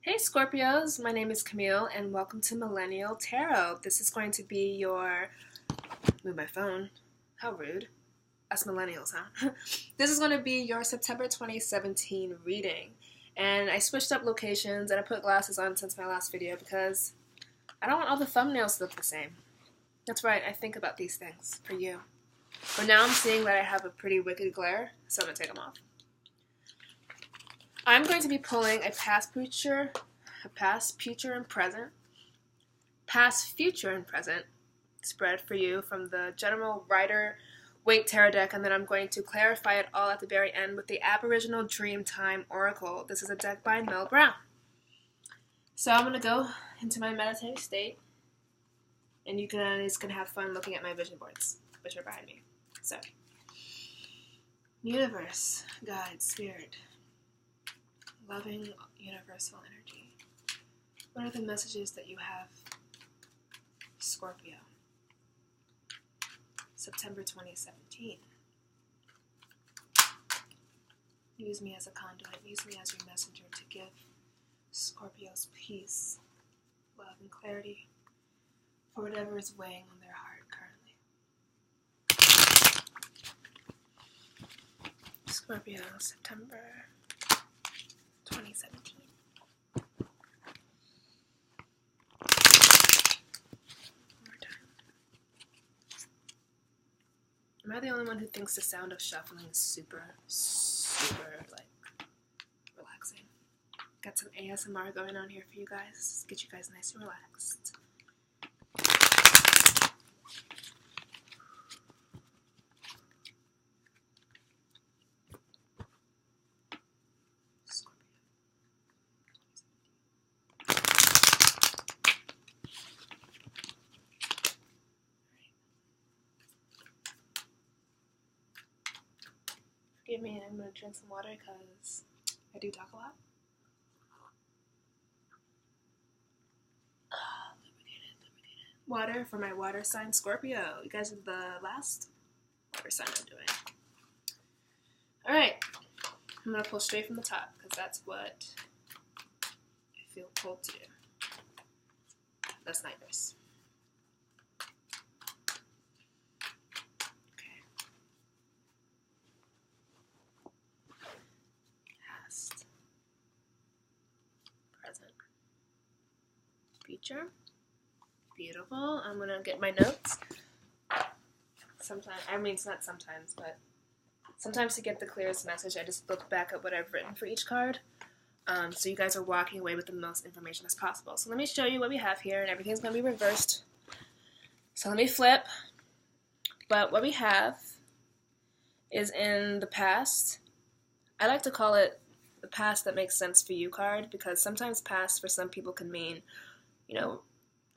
Hey Scorpios, my name is Camille and welcome to Millennial Tarot. This is going to be your... Move my phone. How rude. Us millennials, huh? This is going to be your September 2017 reading. And I switched up locations and I put glasses on since my last video because I don't want all the thumbnails to look the same. That's right, I think about these things for you. But now I'm seeing that I have a pretty wicked glare, so I'm going to take them off. I'm going to be pulling a past, future, and present spread for you from the General Rider-Waite Tarot deck, and then I'm going to clarify it all at the very end with the Aboriginal Dreamtime Oracle. This is a deck by Mel Brown. So I'm going to go into my meditative state, and you guys can have fun looking at my vision boards, which are behind me. So, universe, God, spirit, loving universal energy. What are the messages that you have, Scorpio? September 2017. Use me as a conduit. Use me as your messenger to give Scorpios peace, love, and clarity for whatever is weighing on their heart currently. Scorpio, September 2017. One more time. Am I the only one who thinks the sound of shuffling is super, like, relaxing? Got some ASMR going on here for you guys. Get you guys nice and relaxed. Forgive me, I'm going to drink some water because I do talk a lot. Lubricated. Water for my water sign, Scorpio. You guys are the last water sign I'm doing. Alright, I'm going to pull straight from the top because that's what I feel pulled to do. That's nightmares. Future. Beautiful. I'm gonna get my notes. Sometimes to get the clearest message, I just look back at what I've written for each card. So you guys are walking away with the most information as possible. So let me show you what we have here, and everything's gonna be reversed. So let me flip. But what we have is in the past. I like to call it the past that makes sense for you card, because sometimes past for some people can mean, you know,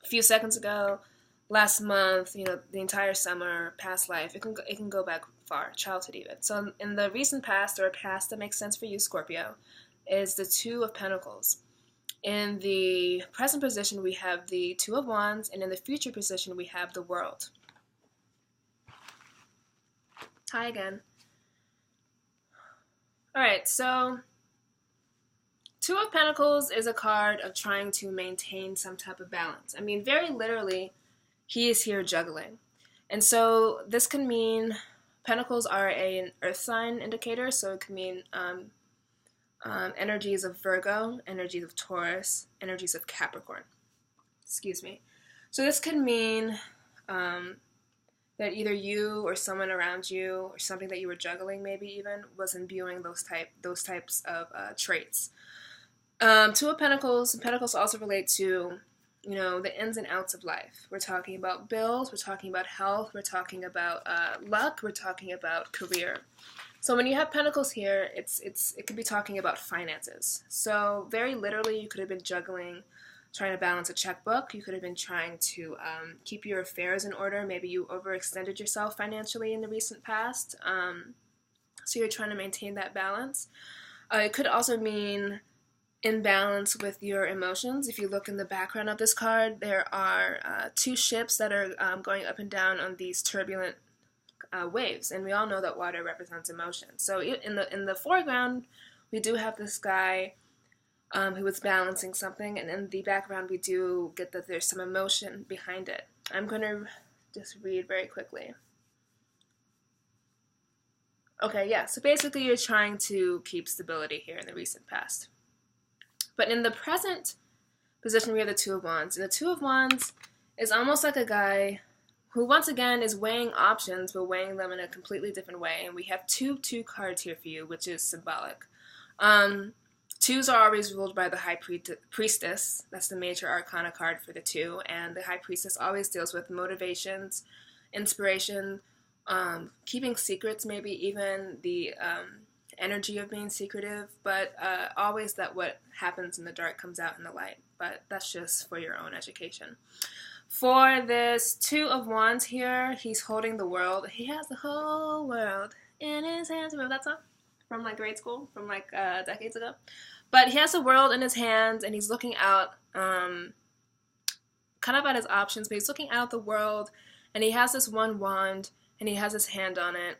a few seconds ago, last month, you know, the entire summer, past life. It can go back far, childhood even. So in the recent past, or a past that makes sense for you, Scorpio, is the Two of Pentacles. In the present position, we have the Two of Wands, and in the future position, we have the World. Hi again. Alright, so Two of Pentacles is a card of trying to maintain some type of balance. I mean, very literally, he is here juggling. And so this can mean, Pentacles are an earth sign indicator, so it can mean energies of Virgo, energies of Taurus, energies of Capricorn. Excuse me. So this could mean that either you or someone around you, or something that you were juggling maybe even, was imbuing those types of traits. Two of Pentacles, and Pentacles also relate to, you know, the ins and outs of life. We're talking about bills, we're talking about health, we're talking about luck, we're talking about career. So when you have Pentacles here, it could be talking about finances. So very literally, you could have been juggling, trying to balance a checkbook. You could have been trying to keep your affairs in order. Maybe you overextended yourself financially in the recent past. So you're trying to maintain that balance. It could also mean imbalance with your emotions. If you look in the background of this card, there are two ships that are going up and down on these turbulent waves, and we all know that water represents emotion. So in the foreground, we do have this guy who is balancing something, and in the background we do get that there's some emotion behind it. I'm going to just read very quickly. Okay, yeah, so basically you're trying to keep stability here in the recent past. But in the present position, we have the Two of Wands. And the Two of Wands is almost like a guy who, once again, is weighing options, but weighing them in a completely different way. And we have two cards here for you, which is symbolic. Twos are always ruled by the High Priestess. That's the major arcana card for the two. And the High Priestess always deals with motivations, inspiration, keeping secrets, maybe even the energy of being secretive, but always that what happens in the dark comes out in the light. But that's just for your own education. For this Two of Wands here, he's holding the world. He has the whole world in his hands. Remember that song? From like grade school, from like decades ago. But he has the world in his hands, and he's looking out kind of at his options, but he's looking out the world, and he has this one wand, and he has his hand on it.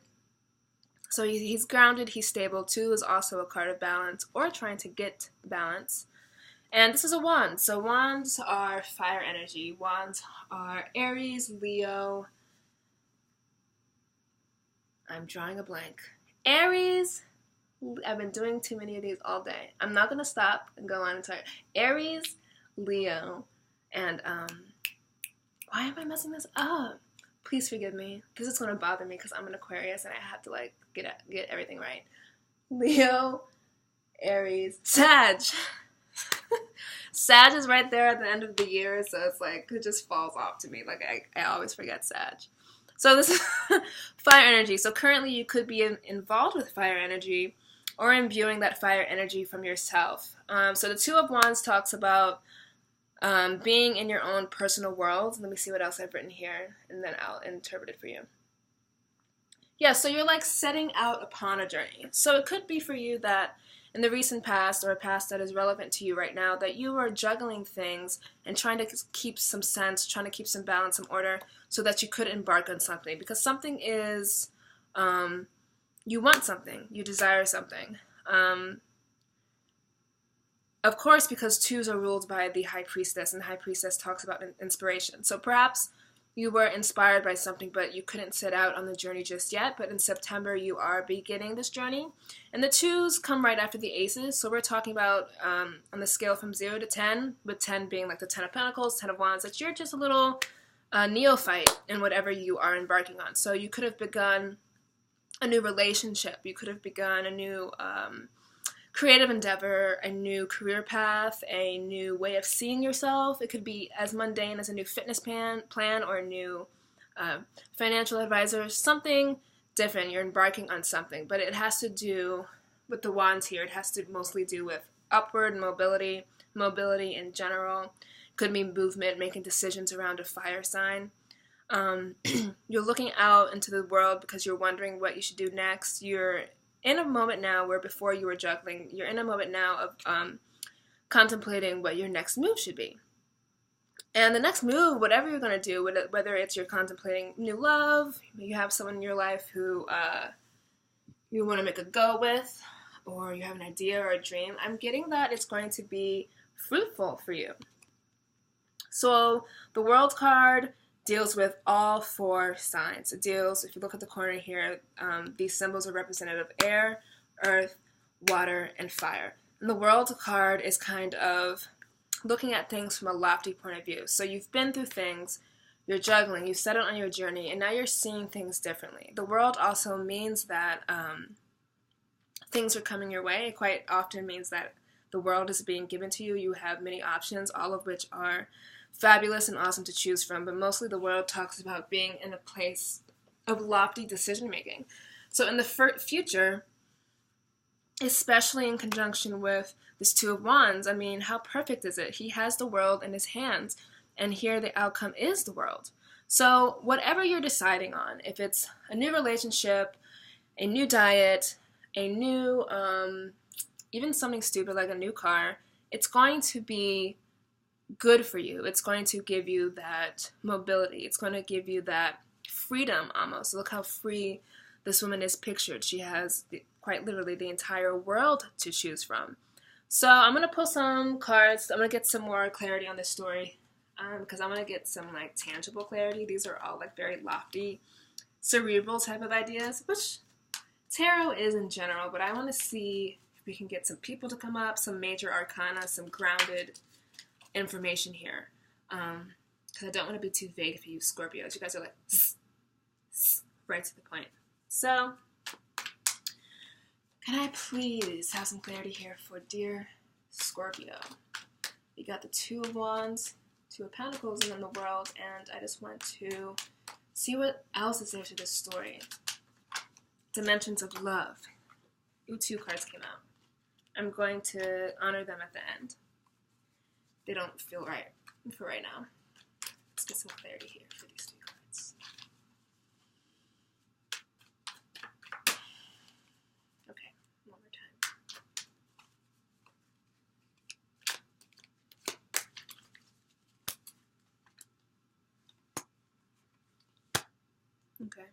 So he's grounded, he's stable. Two is also a card of balance, or trying to get balance. And this is a wand. So wands are fire energy. Wands are Aries, Leo. I'm drawing a blank. Aries. I've been doing too many of these all day. I'm not going to stop and go on and start. Aries, Leo, and why am I messing this up? Please forgive me. This is going to bother me because I'm an Aquarius and I have to like get everything right. Leo, Aries, Sag. Sag is right there at the end of the year, so it's like it just falls off to me. Like I always forget Sag. So this is fire energy. So currently you could be involved with fire energy or imbuing that fire energy from yourself. So the Two of Wands talks about being in your own personal world. Let me see what else I've written here, and then I'll interpret it for you. Yeah, so you're like setting out upon a journey. So it could be for you that in the recent past, or a past that is relevant to you right now, that you are juggling things and trying to keep some sense, trying to keep some balance, some order, so that you could embark on something. Because something is, you want something, you desire something. Of course, because twos are ruled by the High Priestess, and the High Priestess talks about inspiration. So perhaps you were inspired by something, but you couldn't set out on the journey just yet. But in September, you are beginning this journey. And the twos come right after the aces. So we're talking about on the scale from 0 to 10, with 10 being like the 10 of Pentacles, 10 of Wands, that you're just a little neophyte in whatever you are embarking on. So you could have begun a new relationship. You could have begun a new creative endeavor, a new career path, a new way of seeing yourself. It could be as mundane as a new fitness plan or a new financial advisor, something different. You're embarking on something, but it has to do with the wands here. It has to mostly do with upward mobility in general. Could mean movement, making decisions around a fire sign. You're looking out into the world because you're wondering what you should do next. You're in a moment now where before you were juggling, you're in a moment now of contemplating what your next move should be. And the next move, whatever you're going to do, whether it's you're contemplating new love, you have someone in your life who you want to make a go with, or you have an idea or a dream, I'm getting that it's going to be fruitful for you. So the World card deals with all four signs. It deals, if you look at the corner here, these symbols are representative of air, earth, water, and fire. And the World card is kind of looking at things from a lofty point of view. So you've been through things, you're juggling, you've set out on your journey, and now you're seeing things differently. The World also means that things are coming your way. It quite often means that the world is being given to you. You have many options, all of which are fabulous and awesome to choose from, but mostly the World talks about being in a place of lofty decision making. So in the future, especially in conjunction with this Two of Wands, I mean, how perfect is it? He has the world in his hands, and here the outcome is the world. So whatever you're deciding on, if it's a new relationship, a new diet, a new, even something stupid like a new car, it's going to be good for you. It's going to give you that mobility. It's going to give you that freedom almost. Look how free this woman is pictured. She has quite literally the entire world to choose from. So I'm going to pull some cards. I'm going to get some more clarity on this story because I'm going to get some like tangible clarity. These are all like very lofty, cerebral type of ideas, which tarot is in general, but I want to see if we can get some people to come up, some major arcana, some grounded information here. Because I don't want to be too vague for you Scorpios. You guys are like, right to the point. So, can I please have some clarity here for dear Scorpio? We got the Two of Wands, Two of Pentacles in the world, and I just want to see what else is there to this story. Dimensions of love. Ooh, 2 cards came out. I'm going to honor them at the end. They don't feel right for right now. Let's get some clarity here for these 2 cards. Okay, one more time. Okay.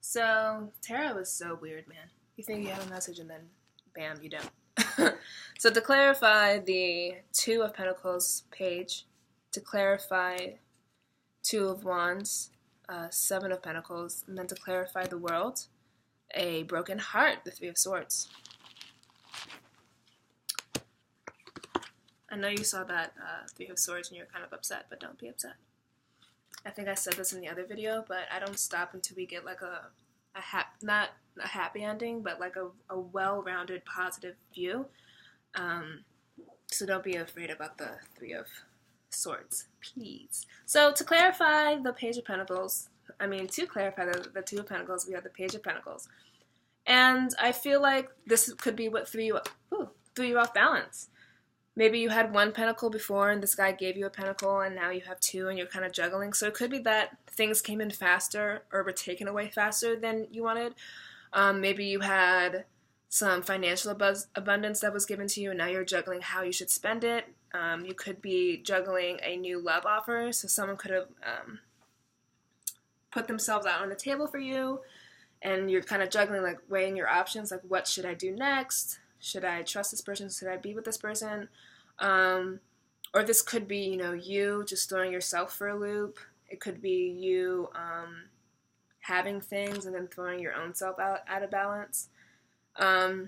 So, tarot is so weird, man. You think you have a message and then, bam, you don't. So to clarify the Two of Pentacles page, to clarify Two of Wands, 7 of Pentacles, and then to clarify the world, a broken heart, the 3 of Swords. I know you saw that 3 of Swords and you're kind of upset, but don't be upset. I think I said this in the other video, but I don't stop until we get like not a happy ending, but like a well-rounded positive view. So don't be afraid about the 3 of Swords, please. So to clarify the Page of Pentacles, to clarify the 2 of Pentacles, we have the Page of Pentacles. And I feel like this could be what threw you off balance. Maybe you had 1 pentacle before and this guy gave you a pentacle and now you have 2 and you're kind of juggling. So it could be that things came in faster or were taken away faster than you wanted. Maybe you had some financial abundance that was given to you and now you're juggling how you should spend it. You could be juggling a new love offer. So someone could have put themselves out on the table for you and you're kind of juggling, like weighing your options, like what should I do next? Should I trust this person? Should I be with this person? Or this could be, you just throwing yourself for a loop. It could be you having things and then throwing your own self out of balance. But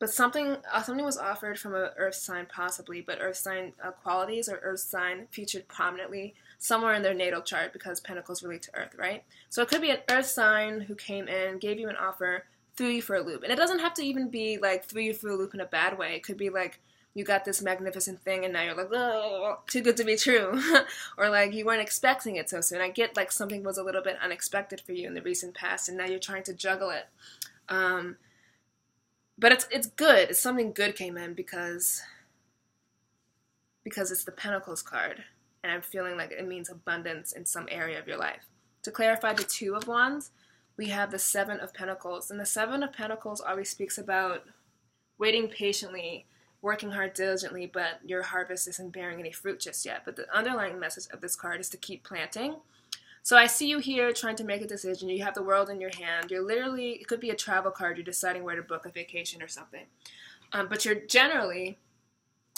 something was offered from an earth sign possibly, but earth sign qualities or earth sign featured prominently somewhere in their natal chart because pentacles relate to earth, right? So it could be an earth sign who came in, gave you an offer, threw you for a loop. And it doesn't have to even be like threw you for a loop in a bad way. It could be like you got this magnificent thing and now you're like, oh, too good to be true. Or like you weren't expecting it so soon. I get like something was a little bit unexpected for you in the recent past and now you're trying to juggle it. But it's good. It's something good came in because it's the Pentacles card. And I'm feeling like it means abundance in some area of your life. To clarify the 2 of Wands, we have the 7 of Pentacles. And the 7 of Pentacles always speaks about waiting patiently, working hard diligently, but your harvest isn't bearing any fruit just yet. But the underlying message of this card is to keep planting. So I see you here trying to make a decision. You have the world in your hand. You're literally, it could be a travel card. You're deciding where to book a vacation or something. But you're generally,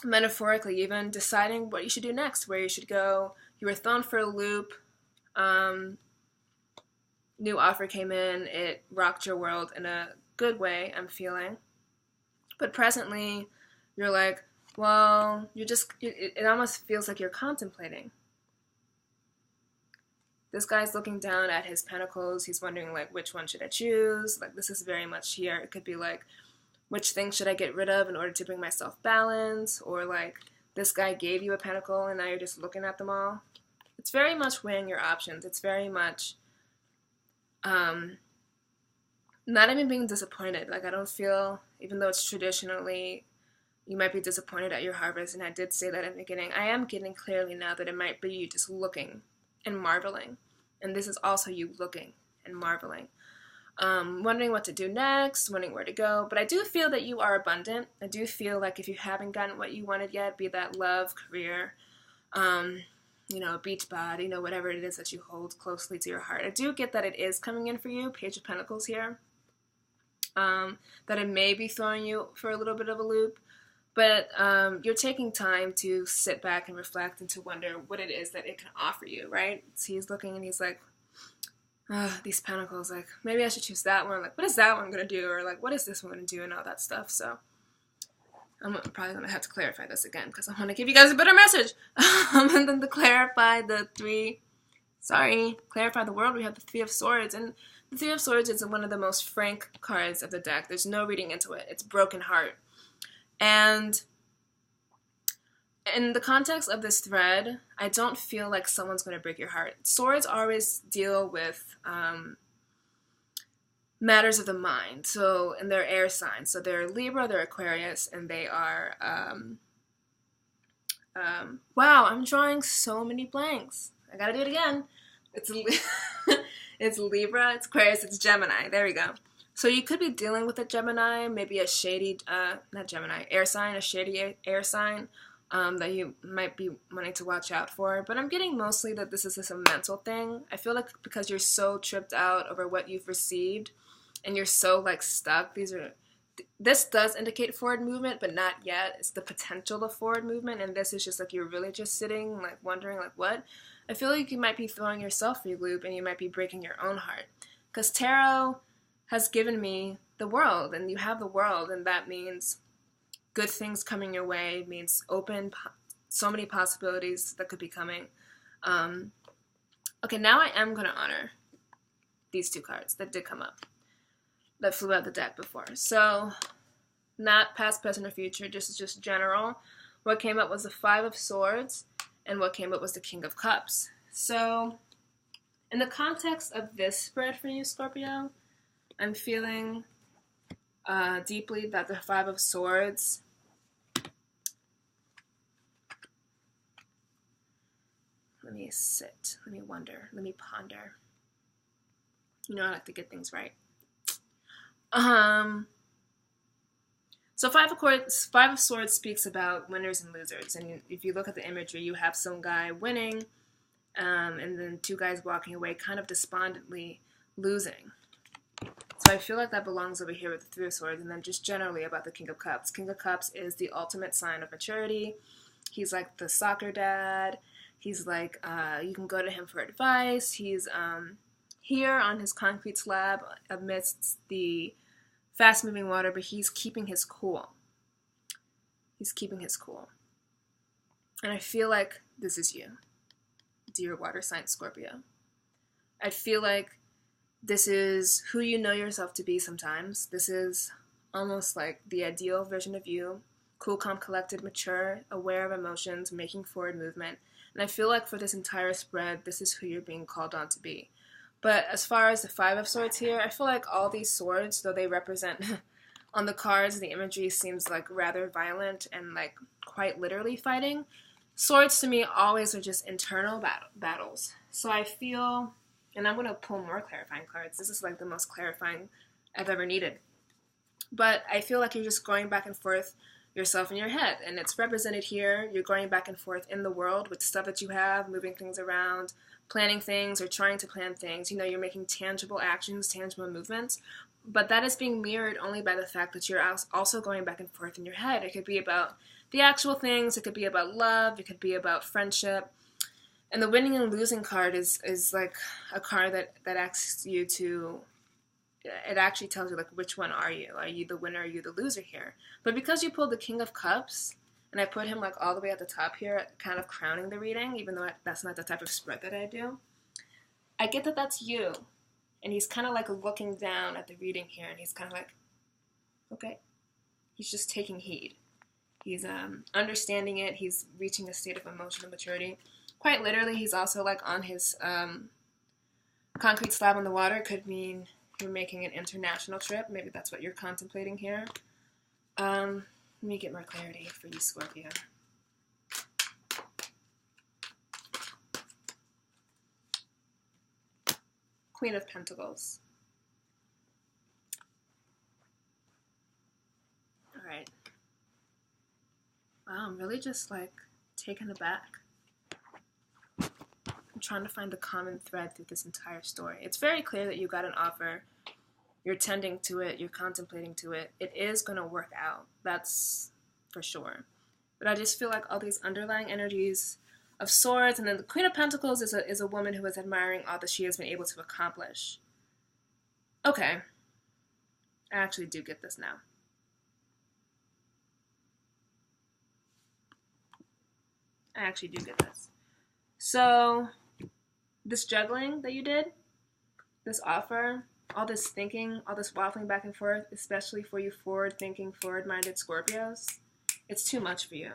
metaphorically even, deciding what you should do next, where you should go. You were thrown for a loop. New offer came in, it rocked your world in a good way, I'm feeling. But presently, you're like, well, it almost feels like you're contemplating. This guy's looking down at his pentacles, he's wondering like, which one should I choose? Like this is very much here. It could be like, which thing should I get rid of in order to bring myself balance? Or like, this guy gave you a pentacle and now you're just looking at them all. It's very much weighing your options. It's very much not even being disappointed. Like I don't feel, even though it's traditionally, you might be disappointed at your harvest, and I did say that in the beginning, I am getting clearly now that it might be you just looking and marveling. And this is also you looking and marveling. Wondering what to do next, wondering where to go. But I do feel that you are abundant. I do feel like if you haven't gotten what you wanted yet, be that love, career, you know, a beach bod, you know, whatever it is that you hold closely to your heart. I do get that it is coming in for you, Page of Pentacles here, that it may be throwing you for a little bit of a loop, but you're taking time to sit back and reflect and to wonder what it is that it can offer you, right? So he's looking and he's like, these pentacles, like, maybe I should choose that one. Like, what is that one going to do? Or like, what is this one going to do? And all that stuff. So I'm probably going to have to clarify this again because I want to give you guys a better message. And then to clarify clarify the world, we have the Three of Swords. And the Three of Swords is one of the most frank cards of the deck. There's no reading into it. It's broken heart. And in the context of this thread, I don't feel like someone's going to break your heart. Swords always deal with matters of the mind. So, and they're air signs. So they're Libra, they're Aquarius, and they are, wow, I'm drawing so many blanks. I gotta do it again. It's it's Libra, it's Aquarius, it's Gemini. There we go. So you could be dealing with a Gemini, maybe a shady, not Gemini, air sign, a shady air sign that you might be wanting to watch out for. But I'm getting mostly that this is just a mental thing. I feel like because you're so tripped out over what you've received and you're so like stuck, this does indicate forward movement, but not yet. It's the potential of forward movement, and this is just like you're really just sitting, like wondering, like what? I feel like you might be throwing yourself for a loop and you might be breaking your own heart. Because tarot has given me the world, and you have the world, and that means good things coming your way, means so many possibilities that could be coming. Okay, now I am going to honor these two cards that did come up, that flew out the deck before. So, not past, present, or future, just general. What came up was the Five of Swords, and what came up was the King of Cups. So, in the context of this spread for you, Scorpio, I'm feeling deeply that the Five of Swords let me sit, let me wonder, let me ponder. You know, I like to get things right. So Five of Swords speaks about winners and losers, and if you look at the imagery, you have some guy winning, and then two guys walking away kind of despondently losing. So I feel like that belongs over here with the Three of Swords, and then just generally about the King of Cups. King of Cups is the ultimate sign of maturity. He's like the soccer dad. He's like, you can go to him for advice. He's here on his concrete slab amidst the fast-moving water, but he's keeping his cool. He's keeping his cool. And I feel like this is you, dear water sign Scorpio. I feel like this is who you know yourself to be sometimes. This is almost like the ideal version of you. Cool, calm, collected, mature, aware of emotions, making forward movement. And I feel like for this entire spread, this is who you're being called on to be. But as far as the Five of Swords here, I feel like all these swords, though they represent, on the cards, the imagery seems like rather violent and like quite literally fighting. Swords to me always are just internal battles. So I feel, and I'm going to pull more clarifying cards. This is like the most clarifying I've ever needed. But I feel like you're just going back and forth yourself in your head. And it's represented here. You're going back and forth in the world with stuff that you have, moving things around, planning things or trying to plan things. You know, you're making tangible actions, tangible movements. But that is being mirrored only by the fact that you're also going back and forth in your head. It could be about the actual things. It could be about love. It could be about friendship. And the winning and losing card is like a card that asks you to, it actually tells you like which one are you? Are you the winner? Are you the loser here? But because you pulled the King of Cups, and I put him like all the way at the top here, kind of crowning the reading, even though that's not the type of spread that I do, I get that that's you. And he's kind of like looking down at the reading here, and he's kind of like, okay. He's just taking heed. He's understanding it. He's reaching a state of emotional maturity. Quite literally, he's also like on his concrete slab on the water. Could mean you're making an international trip. Maybe that's what you're contemplating here. Let me get more clarity for you, Scorpio. Queen of Pentacles. All right. Wow, I'm really just like taken aback. I'm trying to find the common thread through this entire story. It's very clear that you got an offer. You're tending to it. You're contemplating to it. It is going to work out. That's for sure. But I just feel like all these underlying energies of swords, and then the Queen of Pentacles is a woman who is admiring all that she has been able to accomplish. Okay. I actually do get this now. I actually do get this. So, this juggling that you did, this offer, all this thinking, all this waffling back and forth, especially for you forward-thinking, forward-minded Scorpios, it's too much for you.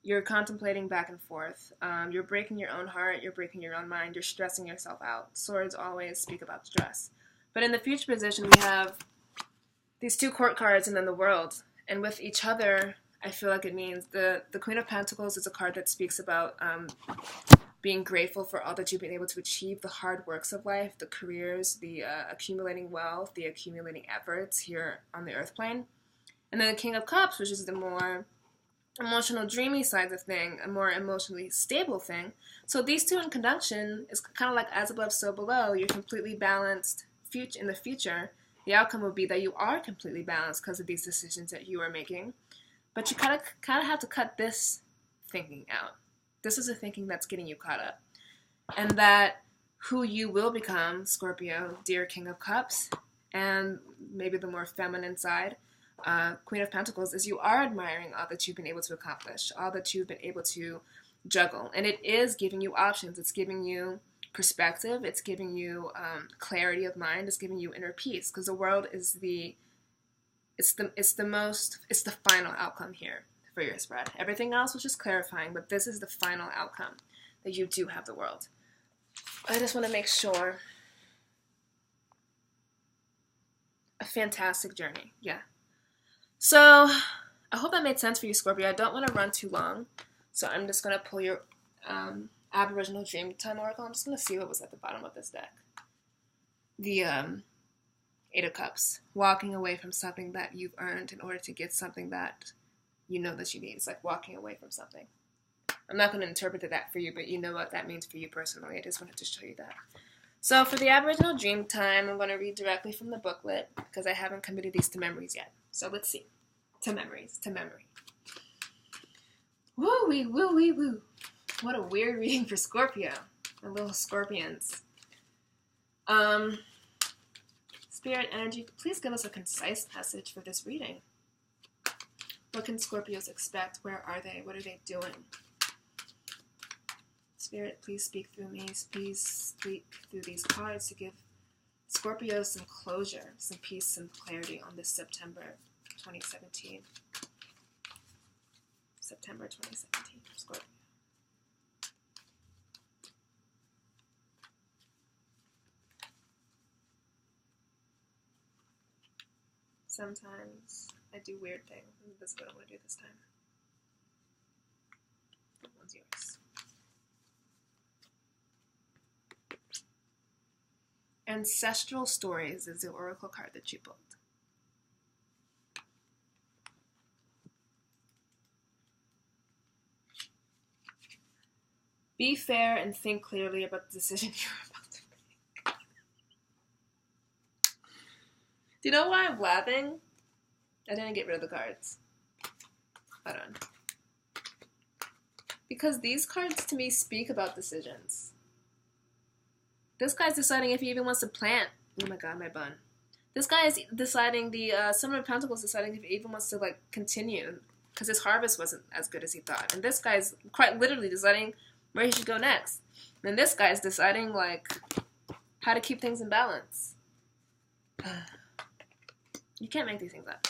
You're contemplating back and forth. You're breaking your own heart. You're breaking your own mind. You're stressing yourself out. Swords always speak about stress. But in the future position, we have these two court cards and then the world. And with each other, I feel like it means the Queen of Pentacles is a card that speaks about being grateful for all that you've been able to achieve, the hard works of life, the careers, the accumulating wealth, the accumulating efforts here on the earth plane. And then the King of Cups, which is the more emotional, dreamy side of thing, a more emotionally stable thing. So these two in conjunction is kind of like as above, so below. You're completely balanced in the future. The outcome would be that you are completely balanced because of these decisions that you are making. But you kind of have to cut this thinking out. This is the thinking that's getting you caught up. And that who you will become, Scorpio, dear King of Cups, and maybe the more feminine side, Queen of Pentacles, is you are admiring all that you've been able to accomplish, all that you've been able to juggle. And it is giving you options. It's giving you perspective. It's giving you clarity of mind. It's giving you inner peace, because the world is the final outcome here for your spread. Everything else was just clarifying, but this is the final outcome, that you do have the world. I just want to make sure. A fantastic journey, yeah. So, I hope that made sense for you, Scorpio. I don't want to run too long, so I'm just going to pull your Aboriginal Dreamtime Oracle. I'm just going to see what was at the bottom of this deck. The Eight of Cups. Walking away from something that you've earned in order to get something that you know that you need. It's like walking away from something. I'm not going to interpret that for you, but you know what that means for you personally. I just wanted to show you that. So for the Aboriginal Dreamtime, I'm going to read directly from the booklet because I haven't committed these to memories yet. So let's see. To memories. To memory. Woo-wee, woo-wee, woo. What a weird reading for Scorpio. My little scorpions. Spirit energy, please give us a concise message for this reading. What can Scorpios expect? Where are they? What are they doing? Spirit, please speak through me. Please speak through these cards to give Scorpios some closure, some peace, some clarity on this September 2017. September 2017 for Scorpio. Sometimes I do weird things, and this is what I'm going to do this time. That one's yours. Ancestral Stories is the oracle card that you pulled. Be fair and think clearly about the decision you're about to make. Do you know why I'm laughing? I didn't get rid of the cards. Hold on. Because these cards to me speak about decisions. This guy's deciding if he even wants to plant. Oh my god, my bun. This guy is deciding, the Seven of Pentacles deciding if he even wants to like continue. Because his harvest wasn't as good as he thought. And this guy's quite literally deciding where he should go next. And this guy's deciding like how to keep things in balance. You can't make these things up.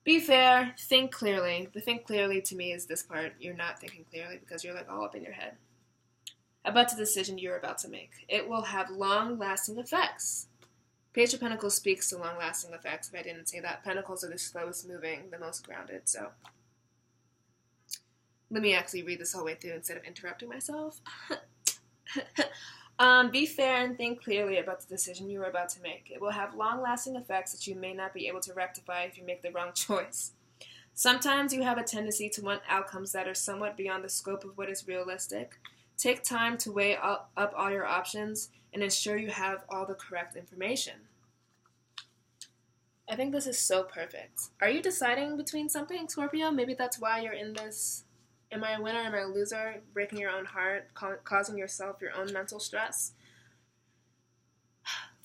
Be fair, think clearly. The think clearly to me is this part. You're not thinking clearly because you're like all up in your head about the decision you're about to make. It will have long-lasting effects. Page of Pentacles speaks to long-lasting effects. If I didn't say that, Pentacles are the slowest moving, the most grounded. So let me actually read this whole way through instead of interrupting myself. Be fair and think clearly about the decision you are about to make. It will have long-lasting effects that you may not be able to rectify if you make the wrong choice. Sometimes you have a tendency to want outcomes that are somewhat beyond the scope of what is realistic. Take time to weigh up all your options and ensure you have all the correct information. I think this is so perfect. Are you deciding between something, Scorpio? Maybe that's why you're in this am I a winner, am I a loser, breaking your own heart, causing yourself your own mental stress.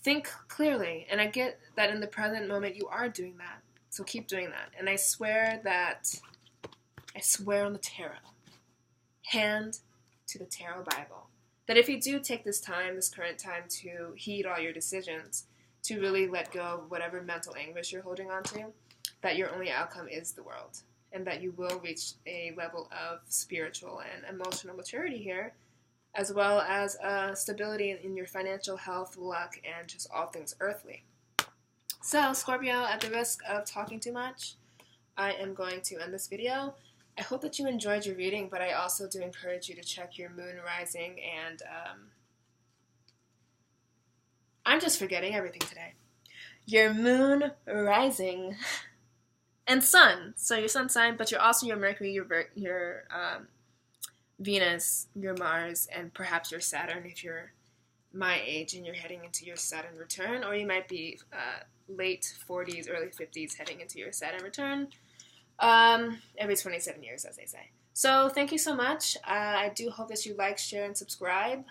Think clearly, and I get that in the present moment you are doing that, so keep doing that. And I swear on the tarot, hand to the tarot Bible, that if you do take this current time to heed all your decisions, to really let go of whatever mental anguish you're holding on to, that your only outcome is the world, and that you will reach a level of spiritual and emotional maturity here, as well as stability in your financial health, luck, and just all things earthly. So, Scorpio, at the risk of talking too much, I am going to end this video. I hope that you enjoyed your reading, but I also do encourage you to check your moon rising, and I'm just forgetting everything today. Your moon rising and sun. So your sun sign, but you're also your Mercury, your Venus, your Mars, and perhaps your Saturn if you're my age and you're heading into your Saturn return, or you might be late 40s, early 50s heading into your Saturn return. Every 27 years, as they say. So thank you so much. I do hope that you like, share, and subscribe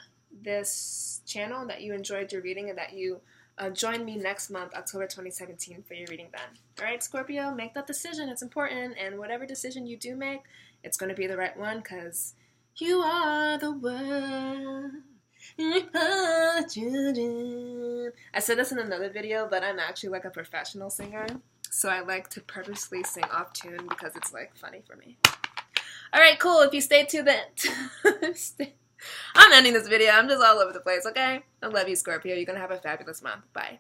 this channel, that you enjoyed your reading, and that you join me next month, October 2017, for your reading then. All right, Scorpio, make that decision. It's important, and whatever decision you do make, it's going to be the right one, because you are the one. I said this in another video, but I'm actually like a professional singer, so I like to purposely sing off tune because it's like funny for me. All right, cool. If you stay tuned, then I'm ending this video. I'm just all over the place, okay? I love you, Scorpio. You're gonna have a fabulous month. Bye.